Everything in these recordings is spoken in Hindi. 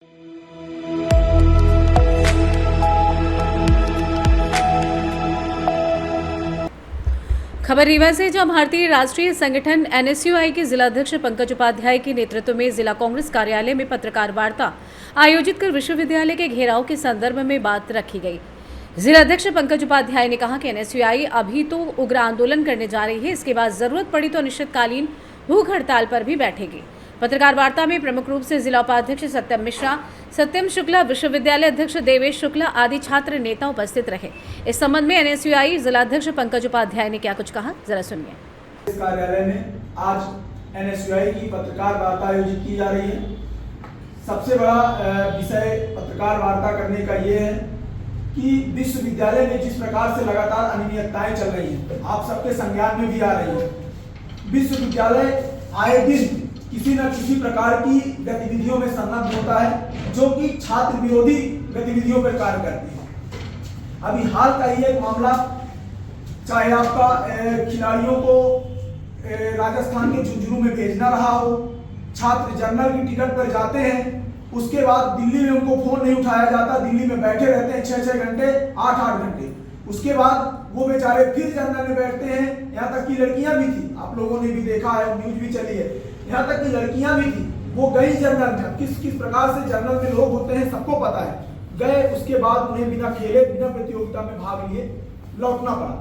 खबर रीवा से, जहां भारतीय राष्ट्रीय संगठन एनएसयूआई के जिलाध्यक्ष पंकज उपाध्याय के नेतृत्व में जिला कांग्रेस कार्यालय में पत्रकार वार्ता आयोजित कर विश्वविद्यालय के घेराव के संदर्भ में बात रखी गई। जिलाध्यक्ष पंकज उपाध्याय ने कहा कि एनएसयूआई अभी तो उग्र आंदोलन करने जा रही है, इसके बाद जरूरत पड़ी तो अनिश्चितकालीन भूख हड़ताल पर भी बैठेगी। पत्रकार वार्ता में प्रमुख रूप से जिला उपाध्यक्ष सत्यम मिश्रा, सत्यम शुक्ला, विश्वविद्यालय अध्यक्ष देवेश शुक्ला आदि छात्र नेता उपस्थित रहे। इस संबंध में एनएसयूआई जिलाध्यक्ष पंकज उपाध्याय ने क्या कुछ कहा, जरा सुनिए। इस कार्यालय में आज एनएसयूआई की पत्रकार वार्ता आयोजित की जा रही है। सबसे बड़ा विषय पत्रकार वार्ता करने का ये है कि विश्वविद्यालय में जिस प्रकार से लगातार अनियमितताएं चल रही हैं, आप सबके संज्ञान में भी आ रही है। विश्वविद्यालय आए दिन किसी न किसी प्रकार की गतिविधियों में संलग्न होता है, जो कि छात्र विरोधी गतिविधियों पर कार्य करती है। अभी हाल का ही एक मामला, चाहे आपका खिलाड़ियों को राजस्थान के झुंझुनू में भेजना रहा हो, छात्र जनरल की टिकट पर जाते हैं, उसके बाद दिल्ली में उनको फोन नहीं उठाया जाता, दिल्ली में बैठे रहते हैं 6-6 घंटे, 8-8 घंटे। उसके बाद वो बेचारे फिर जनरल में बैठते हैं। यहाँ तक कि लड़कियां भी थी, आप लोगों ने भी देखा है, न्यूज भी चली है, यहाँ तक कि लड़कियां भी थी, वो गई जनरल में। किस प्रकार से जनरल में लोग होते हैं सबको पता है। गए, उसके बाद उन्हें बिना खेले, बिना प्रतियोगिता में भाग लिए लौटना पड़ा।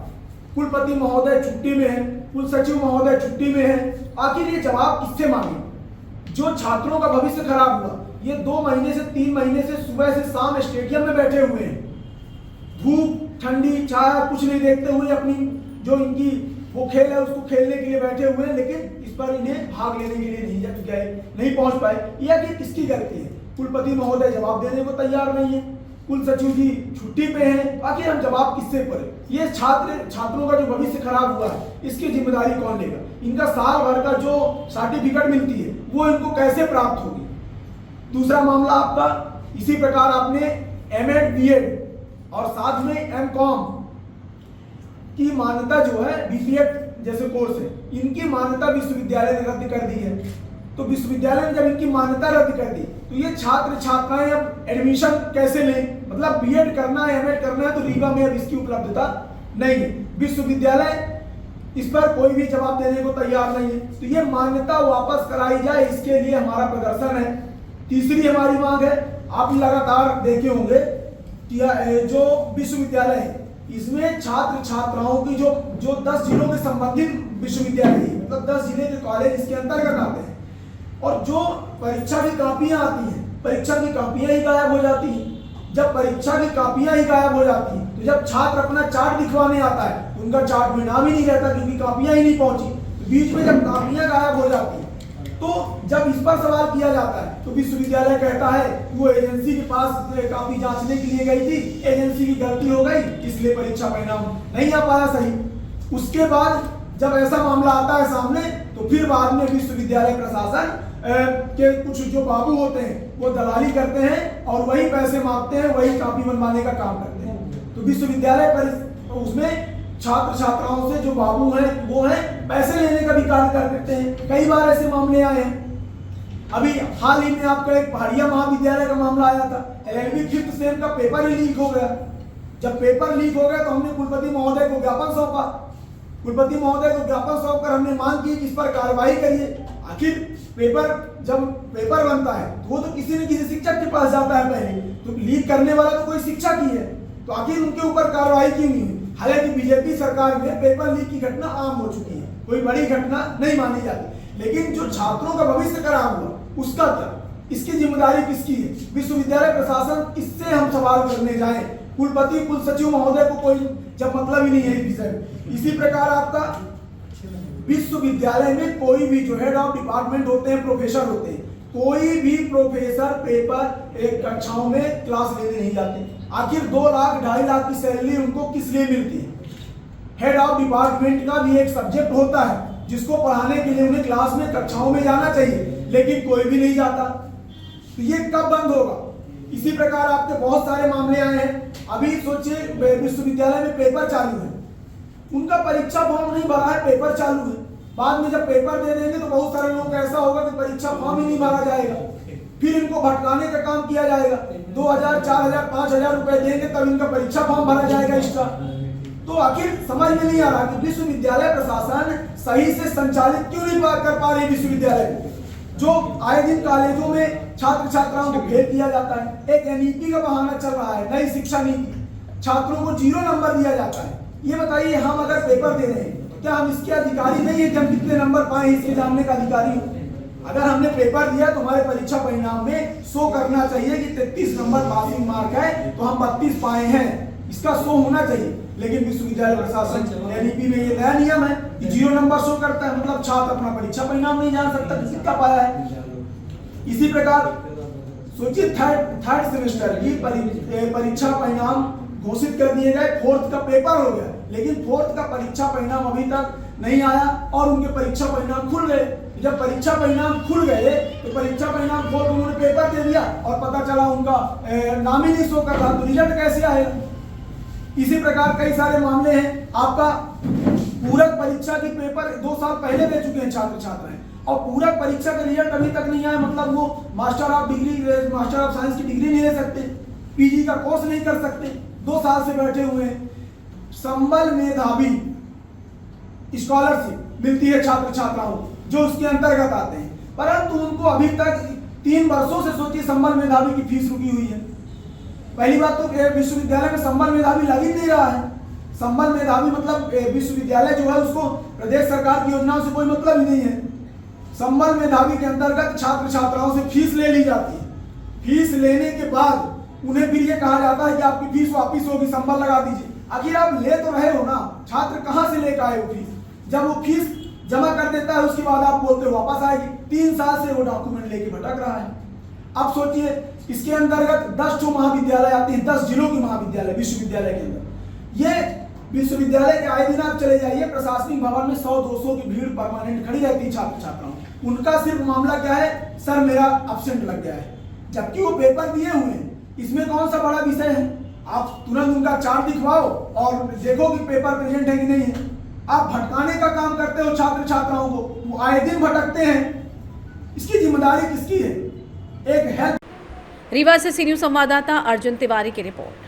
कुलपति महोदय छुट्टी में है, कुल सचिव महोदय छुट्टी में है। आखिर ये जवाब किससे मांगे? जो छात्रों का भविष्य खराब हुआ, ये 2 महीने से 3 महीने से सुबह से शाम स्टेडियम में बैठे हुए हैं, धूप ठंडी छाया कुछ नहीं देखते हुए अपनी जो इनकी वो खेल है उसको खेलने के लिए बैठे हुए हैं, लेकिन इस पर इन्हें भाग लेने के लिए नहीं पहुंच पाए। यह कि किसकी गलती है? कुलपति महोदय जवाब देने को तैयार नहीं है, कुल सचिव जी छुट्टी पे हैं। आखिर हम जवाब किससे करें? ये छात्रों का जो भविष्य खराब हुआ है, इसकी जिम्मेदारी कौन लेगा? इनका साल भर का जो सर्टिफिकेट मिलती है वो इनको कैसे प्राप्त होगी? दूसरा मामला आपका, इसी प्रकार आपने एमएड, बीएड और साथ में एमकॉम की मान्यता जो है, बीपीएड जैसे कोर्स है, इनकी मान्यता विश्वविद्यालय ने रद्द कर दी है। तो विश्वविद्यालय ने जब इनकी मान्यता रद्द कर दी, तो ये छात्र छात्राएं अब एडमिशन कैसे लें? मतलब बीएड करना है, एमएड करना है, तो रीवा में अब इसकी उपलब्धता नहीं है। विश्वविद्यालय इस पर कोई भी जवाब देने को तैयार नहीं है। तो ये मान्यता वापस कराई जाए, इसके लिए हमारा प्रदर्शन है। तीसरी हमारी मांग है, आप लगातार देखे होंगे कि जो विश्वविद्यालय है, इसमें छात्र छात्राओं की जो 10 जिलों के संबंधित विश्वविद्यालय है, मतलब 10 जिले के कॉलेज इसके अंतर्गत आते हैं, और जो परीक्षा की कापियां आती हैं, परीक्षा की कापियां ही गायब हो जाती हैं। जब परीक्षा की कापियां ही गायब हो जाती हैं, तो जब छात्र अपना चार्ट दिखवाने आता है, तो उनका चार्ट में नाम ही नहीं रहता, क्योंकि कापियां ही नहीं पहुंची। तो बीच में जब कापियां गायब हो जाती है, तो जब इस पर सवाल किया जाता है, तो विश्वविद्यालय कहता है वो एजेंसी के पास कापी जांचने के लिए गई थी, एजेंसी की गलती हो गई, इसलिए परीक्षा परिणाम नहीं आ पाया सही। उसके बाद जब ऐसा मामला आता है सामने, तो फिर बाद में विश्वविद्यालय प्रशासन के कुछ जो बाबू होते हैं वो दलाली करते हैं और वही पैसे मांगते हैं, वही कापी बनवाने का काम करते हैं। तो विश्वविद्यालय पर उसमें छात्र छात्राओं से जो बाबू हैं वो हैं पैसे लेने का भी कार्य करते हैं। कई बार ऐसे मामले आए हैं। अभी हाल ही में आपका एक पहाड़िया महाविद्यालय का मामला आया था, LLB 5th सेम का पेपर ही लीक हो गया। जब पेपर लीक हो गया तो हमने कुलपति महोदय को ज्ञापन सौंपा। कुलपति महोदय को ज्ञापन सौंपकर हमने मांग की कि इस पर कार्रवाई करिए। आखिर जब पेपर बनता है तो वो तो किसी न किसी शिक्षक के पास जाता है पहले, तो लीक करने वाला तो कोई शिक्षक ही है, तो आखिर उनके ऊपर कार्रवाई क्यों नहीं हुई? हालांकि बीजेपी सरकार में पेपर लीक की घटना आम हो चुकी है, कोई बड़ी घटना नहीं मानी जाती, लेकिन जो छात्रों का भविष्य खराब हुआ उसका क्या? इसकी जिम्मेदारी किसकी है? विश्वविद्यालय प्रशासन, किससे हम सवाल करने जाएं? कुलपति कुल सचिव महोदय को कोई जब मतलब ही नहीं है इस विषय में। इसी प्रकार आपका विश्वविद्यालय में कोई भी जो हेड ऑफ डिपार्टमेंट होते हैं, प्रोफेसर होते हैं, कोई भी प्रोफेसर पेपर एक कक्षाओं में क्लास लेने नहीं जाते। आखिर 2 लाख 2.5 लाख की सैलरी उनको किस लिए मिलती है? हेड ऑफ डिपार्टमेंट का भी एक सब्जेक्ट होता है जिसको पढ़ाने के लिए उन्हें क्लास में कक्षाओं में जाना चाहिए, लेकिन कोई भी नहीं जाता। तो ये कब बंद होगा? इसी प्रकार आपके बहुत सारे मामले आए हैं। अभी सोचिए विश्वविद्यालय में पेपर चालू है, उनका परीक्षा फॉर्म नहीं भरा है, पेपर चालू है। बाद में जब पेपर दे देंगे तो बहुत सारे लोग का ऐसा होगा कि परीक्षा फॉर्म ही नहीं भरा जाएगा। फिर इनको भटकाने का काम किया जाएगा। 2000, 4000, 5000 रुपए देंगे तब इनका परीक्षा फॉर्म भरा जाएगा इसका। तो आखिर समझ में नहीं आ रहा कि विश्वविद्यालय प्रशासन सही से संचालित क्यों नहीं कर पा रही विश्वविद्यालय को, जो आए दिन कॉलेजों में छात्र छात्राओं को फेल किया जाता है। एक एनईपी का बहाना चल रहा है, नई शिक्षा नीति, छात्रों को 0 नंबर दिया जाता है। ये बताइए, हम अगर पेपर दे रहे हैं तो क्या हम इसके अधिकारी नहीं है कि हम कितने नंबर पाए इसके जानने का अधिकारी हो? अगर हमने पेपर दिया तो हमारे परीक्षा परिणाम में शो करना चाहिए कि 33 नंबर पासिंग मार्क है तो हम 32 पाए हैं, इसका शो होना चाहिए। लेकिन विश्वविद्यालय प्रशासन एनईपी में ये नया नियम है कि 0 नंबर शो करता है, मतलब छात्र अपना परीक्षा परिणाम नहीं जान सकता कि कितना पाया है। इसी प्रकार सोचिए थर्ड सेमेस्टर की परीक्षा परिणाम घोषित कर दिए गए, 4th का पेपर हो गया, लेकिन 4th का परीक्षा परिणाम अभी तक नहीं आया और उनके परीक्षा परिणाम खुल गए। जब परीक्षा परिणाम खुल गए तो परीक्षा परिणाम खोल उन्होंने पेपर दे दिया और पता चला उनका नाम ही नहीं शो कर रहा, तो रिजल्ट कैसे आएगा? इसी प्रकार कई सारे मामले हैं। आपका पूरक परीक्षा की पेपर 2 साल पहले दे चुके हैं छात्र छात्राएं और पूरक परीक्षा का रिजल्ट अभी तक नहीं आया, मतलब वो मास्टर ऑफ साइंस की डिग्री नहीं ले सकते, पीजी का कोर्स नहीं कर सकते, 2 साल से बैठे हुए हैं। संबल मेधावी स्कॉलरशिप मिलती है छात्र छात्राओं को जो उसके अंतर्गत आते हैं, परंतु उनको अभी तक 3 वर्षों से सोचिए संबल मेधावी की फीस रुकी हुई है। पहली बात तो विश्वविद्यालय में संबल मेधावी लग ही नहीं रहा है। संबल मेधावी मतलब विश्वविद्यालय जो है उसको प्रदेश सरकार की योजनाओं से कोई मतलब ही नहीं है। संबल मेधावी के अंतर्गत छात्र छात्राओं से फीस ले ली जाती है। फीस लेने के बाद उन्हें फिर ये कहा जाता है कि आपकी फीस वापिस होगी, संबल लगा दीजिए। आखिर आप ले तो रहे हो ना, छात्र कहाँ से लेकर आए वो फीस? जब वो फीस जमा कर देता है उसके बाद आप बोलते हो वापस आएगी। 3 साल से वो डॉक्यूमेंट लेके भटक रहा है। अब सोचिए इसके अंतर्गत 10 महाविद्यालय आते हैं, 10 जिलों के महाविद्यालय विश्वविद्यालय के अंदर। ये विश्वविद्यालय के आए दिन आप चले जाइए, प्रशासनिक भवन में 100-200 की भीड़ परमानेंट खड़ी रहती है छात्र छात्राओं। उनका सिर्फ मामला क्या है, सर मेरा एब्सेंट लग गया है, जबकि वो पेपर दिए हुए हैं। इसमें कौन सा बड़ा विषय है? आप तुरंत उनका चार्ट दिखवाओ और देखो कि पेपर प्रेजेंट है कि नहीं है। आप भटकाने का काम करते हो छात्र छात्राओं को, वो आए दिन भटकते हैं। इसकी जिम्मेदारी किसकी है? एक हेल्थ। रीवा से सी न्यूज़ संवाददाता अर्जुन तिवारी की रिपोर्ट।